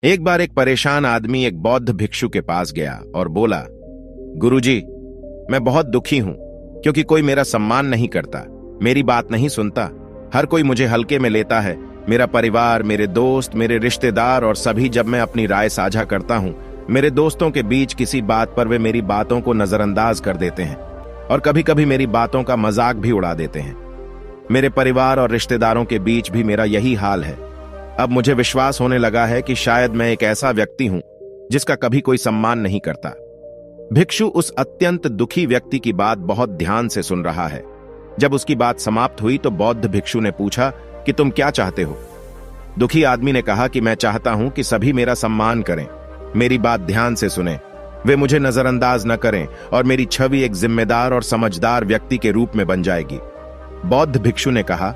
एक बार एक परेशान आदमी एक बौद्ध भिक्षु के पास गया और बोला, गुरुजी, मैं बहुत दुखी हूं क्योंकि कोई मेरा सम्मान नहीं करता, मेरी बात नहीं सुनता, हर कोई मुझे हल्के में लेता है। मेरा परिवार, मेरे दोस्त, मेरे रिश्तेदार और सभी जब मैं अपनी राय साझा करता हूं, मेरे दोस्तों के बीच किसी बात पर वे मेरी बातों को नजरअंदाज कर देते हैं और कभी कभी मेरी बातों का मजाक भी उड़ा देते हैं। मेरे परिवार और रिश्तेदारों के बीच भी मेरा यही हाल है। अब मुझे विश्वास होने लगा है कि शायद मैं एक ऐसा व्यक्ति हूं जिसका कभी कोई सम्मान नहीं करता। भिक्षु उस अत्यंत दुखी व्यक्ति की बात बहुत ध्यान से सुन रहा है। जब उसकी बात समाप्त हुई तो बौद्ध भिक्षु ने पूछा कि तुम क्या चाहते हो? दुखी आदमी ने कहा कि मैं चाहता हूं कि सभी मेरा सम्मान करें, मेरी बात ध्यान से सुनें, वे मुझे नजरअंदाज न करें और मेरी छवि एक जिम्मेदार और समझदार व्यक्ति के रूप में बन जाएगी। बौद्ध भिक्षु ने कहा,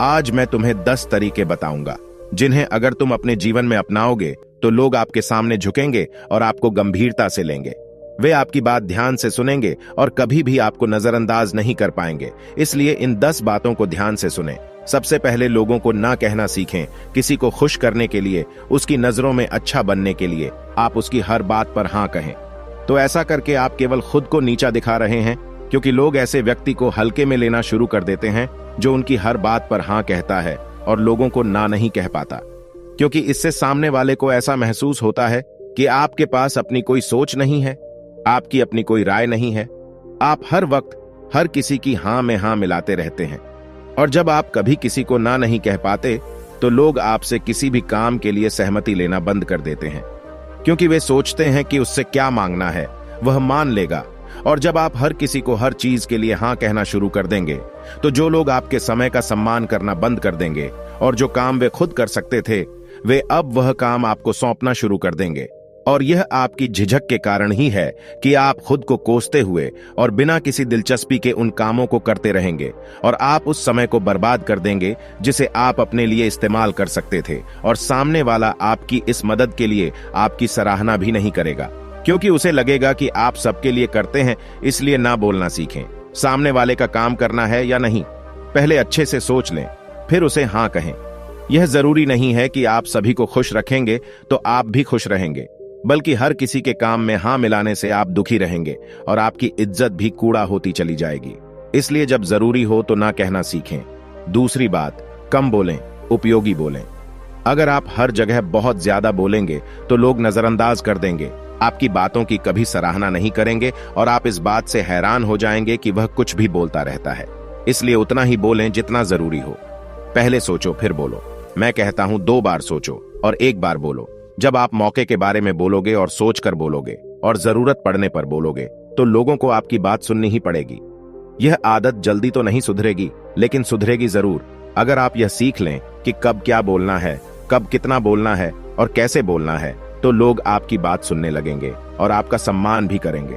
आज मैं तुम्हें 10 तरीके बताऊंगा जिन्हें अगर तुम अपने जीवन में अपनाओगे तो लोग आपके सामने झुकेंगे और आपको गंभीरता से लेंगे। वे आपकी बात ध्यान से सुनेंगे और कभी भी आपको नजरअंदाज नहीं कर पाएंगे। इसलिए इन 10 बातों को ध्यान से सुनें। सबसे पहले लोगों को ना कहना सीखें। किसी को खुश करने के लिए, उसकी नजरों में अच्छा बनने के लिए आप उसकी हर बात पर हाँ कहें। तो ऐसा करके आप केवल खुद को नीचा दिखा रहे हैं, क्योंकि लोग ऐसे व्यक्ति को हल्के में लेना शुरू कर देते हैं जो उनकी हर बात पर हाँ कहता है और लोगों को ना नहीं कह पाता, क्योंकि इससे सामने वाले को ऐसा महसूस होता है कि आपके पास अपनी कोई सोच नहीं है, आपकी अपनी कोई राय नहीं है। आप हर वक्त हर किसी की हां में हां मिलाते रहते हैं और जब आप कभी किसी को ना नहीं कह पाते तो लोग आपसे किसी भी काम के लिए सहमति लेना बंद कर देते हैं, क्योंकि वे सोचते हैं कि उससे क्या मांगना है, वह मान लेगा। और जब आप हर किसी को हर चीज के लिए हां कहना शुरू कर देंगे तो जो लोग आपके समय का सम्मान करना बंद कर देंगे और जो काम वे खुद कर सकते थे वे अब वह काम आपको सौंपना शुरू कर देंगे। और यह आपकी झिझक के कारण ही है कि आप खुद को कोसते हुए और बिना किसी दिलचस्पी के उन कामों को करते रहेंगे और आप उस समय को बर्बाद कर देंगे जिसे आप अपने लिए इस्तेमाल कर सकते थे। और सामने वाला आपकी इस मदद के लिए आपकी सराहना भी नहीं करेगा, क्योंकि उसे लगेगा कि आप सबके लिए करते हैं, इसलिए ना बोलना सीखें। सामने वाले का काम करना है या नहीं, पहले अच्छे से सोच लें, फिर उसे हाँ कहें। यह जरूरी नहीं है कि आप सभी को खुश रखेंगे तो आप भी खुश रहेंगे, बल्कि हर किसी के काम में हां मिलाने से आप दुखी रहेंगे और आपकी इज्जत भी कूड़ा होती चली जाएगी। इसलिए जब जरूरी हो तो ना कहना सीखें। दूसरी बात, कम बोलें, उपयोगी बोलें। अगर आप हर जगह बहुत ज्यादा बोलेंगे तो लोग नजरअंदाज कर देंगे, आपकी बातों की कभी सराहना नहीं करेंगे और आप इस बात से हैरान हो जाएंगे कि वह कुछ भी बोलता रहता है। इसलिए उतना ही बोलें जितना जरूरी हो। पहले सोचो फिर बोलो। मैं कहता हूं 2 बार सोचो और 1 बार बोलो। जब आप मौके के बारे में बोलोगे और सोचकर बोलोगे और जरूरत पड़ने पर बोलोगे तो लोगों को आपकी बात सुननी ही पड़ेगी। यह आदत जल्दी तो नहीं सुधरेगी, लेकिन सुधरेगी जरूर अगर आप यह सीख लें कि कब क्या बोलना है, कब कितना बोलना है और कैसे बोलना है, तो लोग आपकी बात सुनने लगेंगे और आपका सम्मान भी करेंगे।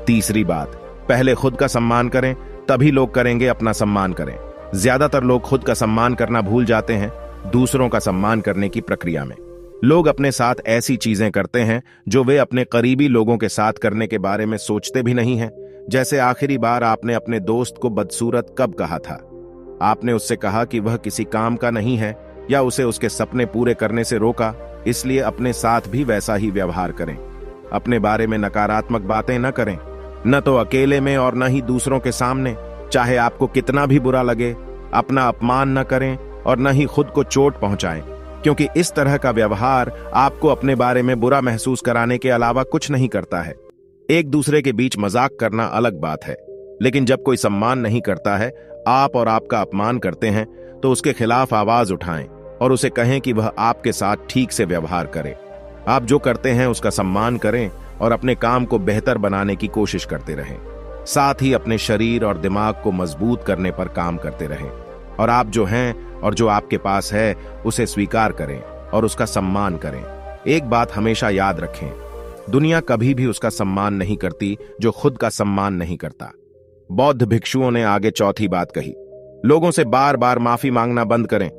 तीसरी बात, पहले खुद का सम्मान करें, तभी लोग करेंगे अपना सम्मान करें। ज्यादातर लोग खुद का सम्मान करना भूल जाते हैं दूसरों का सम्मान करने की प्रक्रिया में। लोग अपने साथ ऐसी चीजें करते हैं जो वे अपने करीबी लोगों के साथ करने के बारे में सोचते भी नहीं हैं। जैसे आखिरी बार आपने अपने दोस्त को बदसूरत कब कहा था? आपने उससे कहा कि वह किसी काम का नहीं है या उसे उसके सपने पूरे करने से रोका। इसलिए अपने साथ भी वैसा ही व्यवहार करें। अपने बारे में नकारात्मक बातें न करें, न तो अकेले में और न ही दूसरों के सामने। चाहे आपको कितना भी बुरा लगे, अपना अपमान न करें और न ही खुद को चोट पहुंचाएं, क्योंकि इस तरह का व्यवहार आपको अपने बारे में बुरा महसूस कराने के अलावा कुछ नहीं करता है। एक दूसरे के बीच मजाक करना अलग बात है, लेकिन जब कोई सम्मान नहीं करता है, आप और आपका अपमान करते हैं, तो उसके खिलाफ आवाज उठाएं और उसे कहें कि वह आपके साथ ठीक से व्यवहार करे। आप जो करते हैं उसका सम्मान करें और अपने काम को बेहतर बनाने की कोशिश करते रहें। साथ ही अपने शरीर और दिमाग को मजबूत करने पर काम करते रहें और आप जो हैं और जो आपके पास है उसे स्वीकार करें और उसका सम्मान करें। एक बात हमेशा याद रखें, दुनिया कभी भी उसका सम्मान नहीं करती जो खुद का सम्मान नहीं करता। बौद्ध भिक्षुओं ने आगे चौथी बात कही, लोगों से बार बार माफी मांगना बंद करें।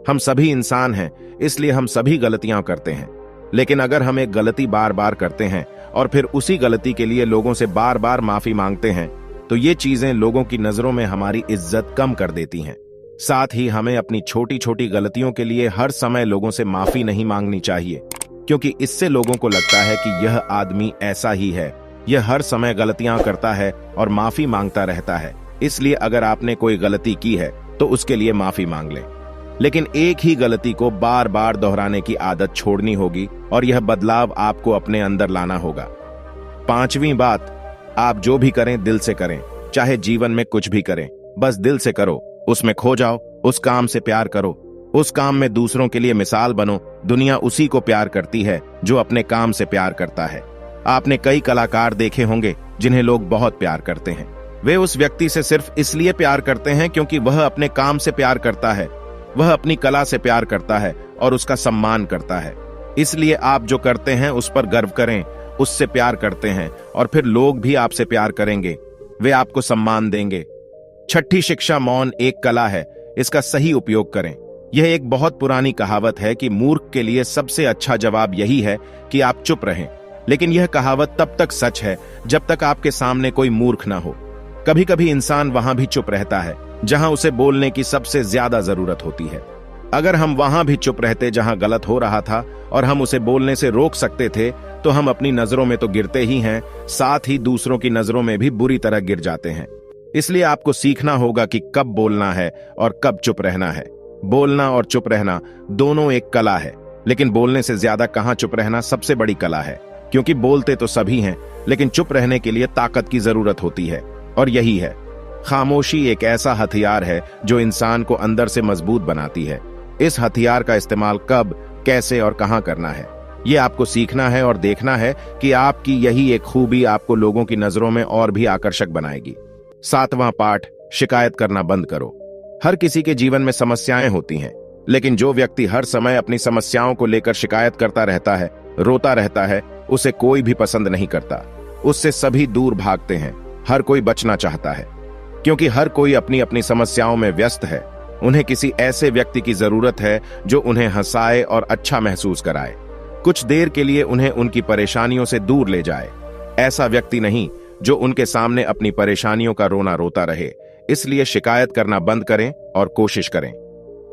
हम सभी इंसान हैं, इसलिए हम सभी गलतियां करते हैं, लेकिन अगर हम एक गलती बार बार करते हैं और फिर उसी गलती के लिए लोगों से बार बार माफी मांगते हैं तो ये चीजें लोगों की नजरों में हमारी इज्जत कम कर देती हैं। साथ ही हमें अपनी छोटी छोटी गलतियों के लिए हर समय लोगों से माफी नहीं मांगनी चाहिए, क्योंकि इससे लोगों को लगता है कि यह आदमी ऐसा ही है, यह हर समय गलतियां करता है और माफी मांगता रहता है, इसलिए अगर आपने कोई गलती की है तो उसके लिए माफी मांग लें। लेकिन एक ही गलती को बार बार दोहराने की आदत छोड़नी होगी और यह बदलाव आपको अपने अंदर लाना होगा। 5वीं बात, आप जो भी करें दिल से करें। चाहे जीवन में कुछ भी करें, बस दिल से करो, उसमें खो जाओ, उस काम से प्यार करो, उस काम में दूसरों के लिए मिसाल बनो। दुनिया उसी को प्यार करती है जो अपने काम से प्यार करता है। आपने कई कलाकार देखे होंगे जिन्हें लोग बहुत प्यार करते हैं। वे उस व्यक्ति से सिर्फ इसलिए प्यार करते हैं क्योंकि वह अपने काम से प्यार करता है, वह अपनी कला से प्यार करता है और उसका सम्मान करता है। इसलिए आप जो करते हैं उस पर गर्व करें, उससे प्यार करते हैं और फिर लोग भी आपसे प्यार करेंगे, वे आपको सम्मान देंगे। 6ठी शिक्षा, मौन एक कला है, इसका सही उपयोग करें। यह एक बहुत पुरानी कहावत है कि मूर्ख के लिए सबसे अच्छा जवाब यही है कि आप चुप रहें। लेकिन यह कहावत तब तक सच है जब तक आपके सामने कोई मूर्ख ना हो। कभी कभी इंसान वहां भी चुप रहता है जहां उसे बोलने की सबसे ज्यादा जरूरत होती है। अगर हम वहां भी चुप रहते जहां गलत हो रहा था और हम उसे बोलने से रोक सकते थे, तो हम अपनी नजरों में तो गिरते ही हैं, साथ ही दूसरों की नजरों में भी बुरी तरह गिर जाते हैं। इसलिए आपको सीखना होगा कि कब बोलना है और कब चुप रहना है। बोलना और चुप रहना दोनों एक कला है, लेकिन बोलने से ज्यादा कहां चुप रहना सबसे बड़ी कला है, क्योंकि बोलते तो सभी हैं, लेकिन चुप रहने के लिए ताकत की जरूरत होती है, और यही है। खामोशी एक ऐसा हथियार है जो इंसान को अंदर से मजबूत बनाती है। इस हथियार का इस्तेमाल कब, कैसे और कहां करना है, यह आपको सीखना है और देखना है कि आपकी यही एक खूबी आपको लोगों की नजरों में और भी आकर्षक बनाएगी। 7वां पाठ, शिकायत करना बंद करो। हर किसी के जीवन में समस्याएं होती हैं, लेकिन जो व्यक्ति हर समय अपनी समस्याओं को लेकर शिकायत करता रहता है, रोता रहता है, उसे कोई भी पसंद नहीं करता। उससे सभी दूर भागते हैं। हर कोई बचना चाहता है, क्योंकि हर कोई अपनी अपनी समस्याओं में व्यस्त है। उन्हें किसी ऐसे व्यक्ति की जरूरत है जो उन्हें हंसाए और अच्छा महसूस कराए, कुछ देर के लिए उन्हें उनकी परेशानियों से दूर ले जाए। ऐसा व्यक्ति नहीं जो उनके सामने अपनी परेशानियों का रोना रोता रहे। इसलिए शिकायत करना बंद करें और कोशिश करें।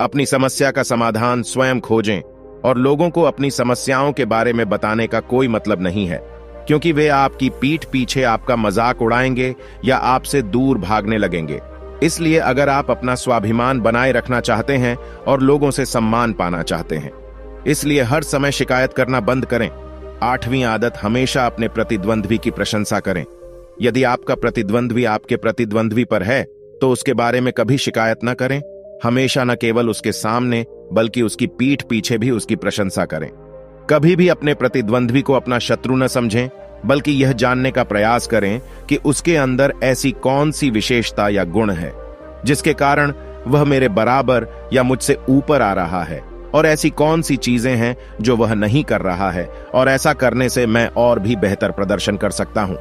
अपनी समस्या का समाधान स्वयं खोजें, और लोगों को अपनी समस्याओं के बारे में बताने का कोई मतलब नहीं है, क्योंकि वे आपकी पीठ पीछे आपका मजाक उड़ाएंगे या आपसे दूर भागने लगेंगे। इसलिए अगर आप अपना स्वाभिमान बनाए रखना चाहते हैं और लोगों से सम्मान पाना चाहते हैं, इसलिए हर समय शिकायत करना बंद करें। 8वीं आदत, हमेशा अपने प्रतिद्वंद्वी की प्रशंसा करें। यदि आपका प्रतिद्वंद्वी आपके प्रतिद्वंद्वी पर है तो उसके बारे में कभी शिकायत न करें। हमेशा न केवल उसके सामने बल्कि उसकी पीठ पीछे भी उसकी प्रशंसा करें। कभी भी अपने प्रतिद्वंद्वी को अपना शत्रु न समझें, बल्कि यह जानने का प्रयास करें कि उसके अंदर ऐसी कौन सी विशेषता या गुण है जिसके कारण वह मेरे बराबर या मुझसे ऊपर आ रहा है, और ऐसी कौन सी चीजें हैं जो वह नहीं कर रहा है, और ऐसा करने से मैं और भी बेहतर प्रदर्शन कर सकता हूं।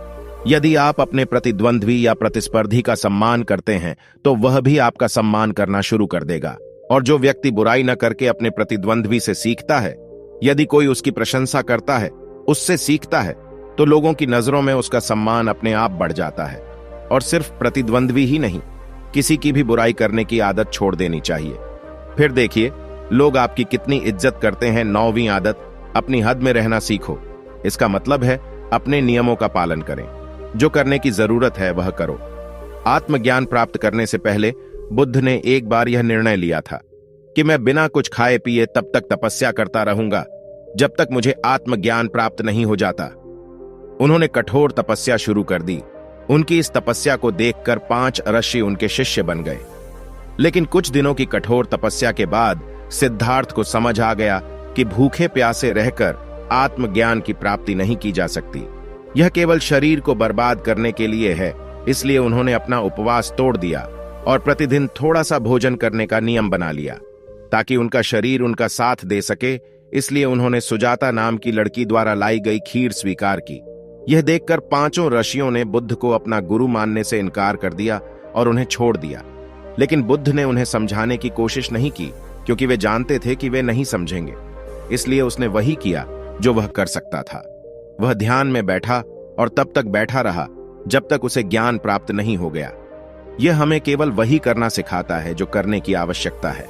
यदि आप अपने प्रतिद्वंद्वी या प्रतिस्पर्धी का सम्मान करते हैं तो वह भी आपका सम्मान करना शुरू कर देगा। और जो व्यक्ति बुराई न करके अपने प्रतिद्वंद्वी से सीखता है, यदि कोई उसकी प्रशंसा करता है, उससे सीखता है, तो लोगों की नजरों में उसका सम्मान अपने आप बढ़ जाता है। और सिर्फ प्रतिद्वंद्वी ही नहीं, किसी की भी बुराई करने की आदत छोड़ देनी चाहिए। फिर देखिए लोग आपकी कितनी इज्जत करते हैं। 9वीं आदत, अपनी हद में रहना सीखो। इसका मतलब है अपने नियमों का पालन करें। जो करने की जरूरत है वह करो। आत्मज्ञान प्राप्त करने से पहले बुद्ध ने एक बार यह निर्णय लिया था कि मैं बिना कुछ खाए पिए तब तक तपस्या करता रहूंगा जब तक मुझे आत्मज्ञान प्राप्त नहीं हो जाता। उन्होंने कठोर तपस्या शुरू कर दी। उनकी इस तपस्या को देखकर 5 ऋषि उनके शिष्य बन गए। लेकिन कुछ दिनों की कठोर तपस्या के बाद सिद्धार्थ को समझ आ गया कि भूखे प्यासे रहकर आत्मज्ञान की प्राप्ति नहीं की जा सकती। यह केवल शरीर को बर्बाद करने के लिए है। इसलिए उन्होंने अपना उपवास तोड़ दिया और प्रतिदिन थोड़ा सा भोजन करने का नियम बना लिया ताकि उनका शरीर उनका साथ दे सके। इसलिए उन्होंने सुजाता नाम की लड़की द्वारा लाई गई खीर स्वीकार की। यह देखकर 5 ऋषियों ने बुद्ध को अपना गुरु मानने से इनकार कर दिया और उन्हें छोड़ दिया। लेकिन बुद्ध ने उन्हें समझाने की कोशिश नहीं की, क्योंकि वे जानते थे कि वे नहीं समझेंगे। इसलिए उसने वही किया जो वह कर सकता था। वह ध्यान में बैठा और तब तक बैठा रहा जब तक उसे ज्ञान प्राप्त नहीं हो गया। यह हमें केवल वही करना सिखाता है जो करने की आवश्यकता है।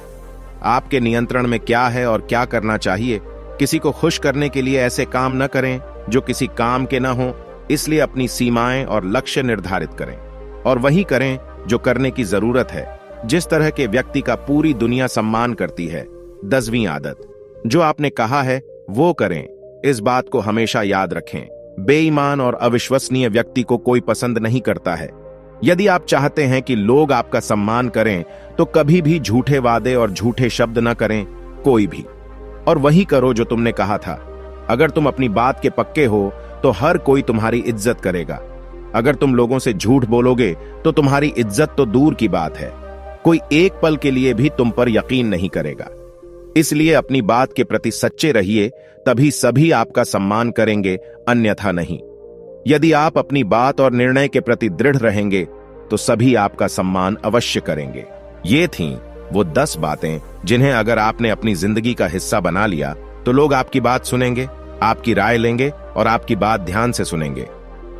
आपके नियंत्रण में क्या है और क्या करना चाहिए, किसी को खुश करने के लिए ऐसे काम न करें जो किसी काम के न हो, इसलिए अपनी सीमाएं और लक्ष्य निर्धारित करें और वही करें जो करने की जरूरत है, जिस तरह के व्यक्ति का पूरी दुनिया सम्मान करती है। 10वीं आदत, जो आपने कहा है वो करें। इस बात को हमेशा याद रखें, बेईमान और अविश्वसनीय व्यक्ति को कोई पसंद नहीं करता है। यदि आप चाहते हैं कि लोग आपका सम्मान करें तो कभी भी झूठे वादे और झूठे शब्द न करें, कोई भी, और वही करो जो तुमने कहा था। अगर तुम अपनी बात के पक्के हो तो हर कोई तुम्हारी इज्जत करेगा। अगर तुम लोगों से झूठ बोलोगे तो तुम्हारी इज्जत तो दूर की बात है, कोई एक पल के लिए भी तुम पर यकीन नहीं करेगा। इसलिए अपनी बात के प्रति सच्चे रहिए, तभी सभी आपका सम्मान करेंगे, अन्यथा नहीं। यदि आप अपनी बात और निर्णय के प्रति दृढ़ रहेंगे तो सभी आपका सम्मान अवश्य करेंगे। ये थीं वो 10 बातें जिन्हें अगर आपने अपनी जिंदगी का हिस्सा बना लिया तो लोग आपकी बात सुनेंगे, आपकी राय लेंगे और आपकी बात ध्यान से सुनेंगे।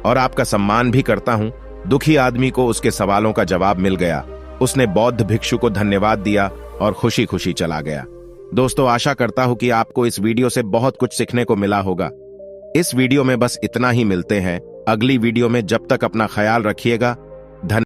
और आपका सम्मान भी करता हूं। दुखी आदमी को उसके सवालों का जवाब मिल गया। उसने बौद्ध भिक्षु को धन्यवाद दिया और खुशी खुशी चला गया। दोस्तों, आशा करता हूं कि आपको इस वीडियो से बहुत कुछ सीखने को मिला होगा। इस वीडियो में बस इतना ही। मिलते हैं अगली वीडियो में। जब तक अपना ख्याल रखिएगा।